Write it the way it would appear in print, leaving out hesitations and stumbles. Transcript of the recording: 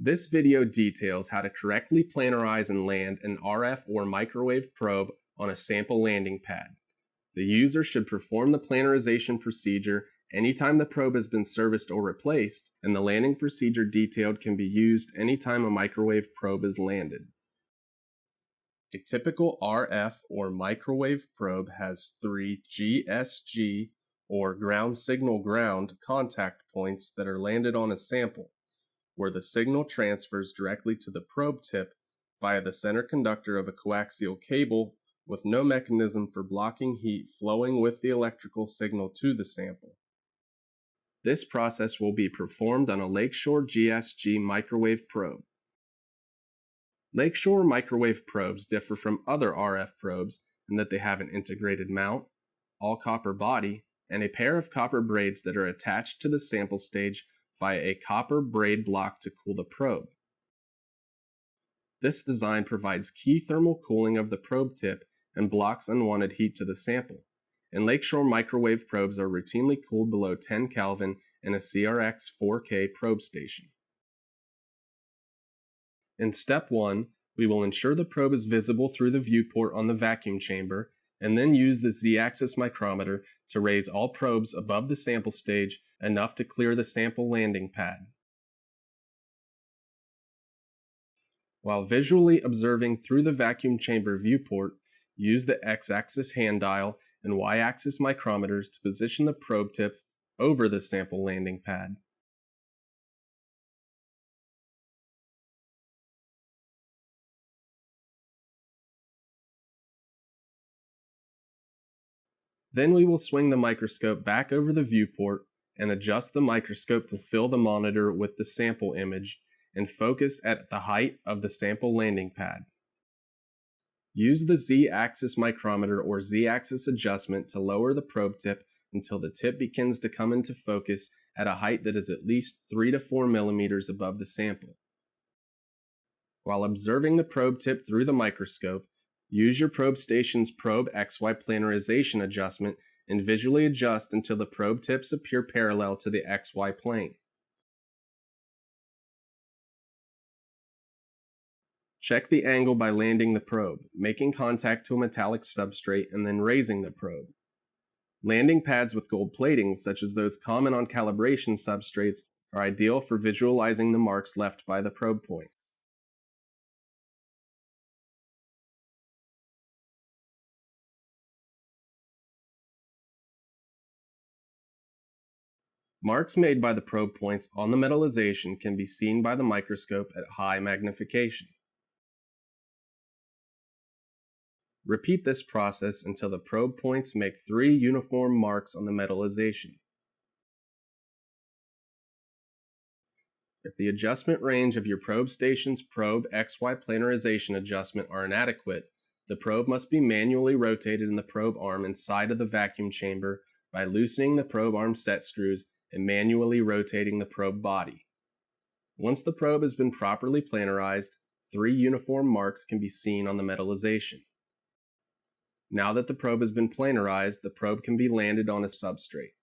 This video details how to correctly planarize and land an RF or microwave probe on a sample landing pad. The user should perform the planarization procedure anytime the probe has been serviced or replaced, and the landing procedure detailed can be used anytime a microwave probe is landed. A typical RF or microwave probe has 3 GSG or ground signal ground contact points that are landed on a sample, where the signal transfers directly to the probe tip via the center conductor of a coaxial cable with no mechanism for blocking heat flowing with the electrical signal to the sample. This process will be performed on a Lakeshore GSG microwave probe. Lakeshore microwave probes differ from other RF probes in that they have an integrated mount, all-copper body, and a pair of copper braids that are attached to the sample stage via a copper braid block to cool the probe. This design provides key thermal cooling of the probe tip and blocks unwanted heat to the sample, and Lakeshore microwave probes are routinely cooled below 10 Kelvin in a CRX 4K probe station. In step 1, we will ensure the probe is visible through the viewport on the vacuum chamber, and then use the Z-axis micrometer to raise all probes above the sample stage enough to clear the sample landing pad. While visually observing through the vacuum chamber viewport, use the X-axis hand dial and Y-axis micrometers to position the probe tip over the sample landing pad. Then we will swing the microscope back over the viewport and adjust the microscope to fill the monitor with the sample image and focus at the height of the sample landing pad. Use the Z-axis micrometer or Z-axis adjustment to lower the probe tip until the tip begins to come into focus at a height that is at least 3 to 4 millimeters above the sample. While observing the probe tip through the microscope, use your probe station's probe XY planarization adjustment and visually adjust until the probe tips appear parallel to the XY plane. Check the angle by landing the probe, making contact to a metallic substrate, and then raising the probe. Landing pads with gold plating, such as those common on calibration substrates, are ideal for visualizing the marks left by the probe points. Marks made by the probe points on the metallization can be seen by the microscope at high magnification. Repeat this process until the probe points make 3 uniform marks on the metallization. If the adjustment range of your probe station's probe XY planarization adjustment are inadequate, the probe must be manually rotated in the probe arm inside of the vacuum chamber by loosening the probe arm set screws and manually rotating the probe body. Once the probe has been properly planarized, 3 uniform marks can be seen on the metallization. Now that the probe has been planarized, the probe can be landed on a substrate.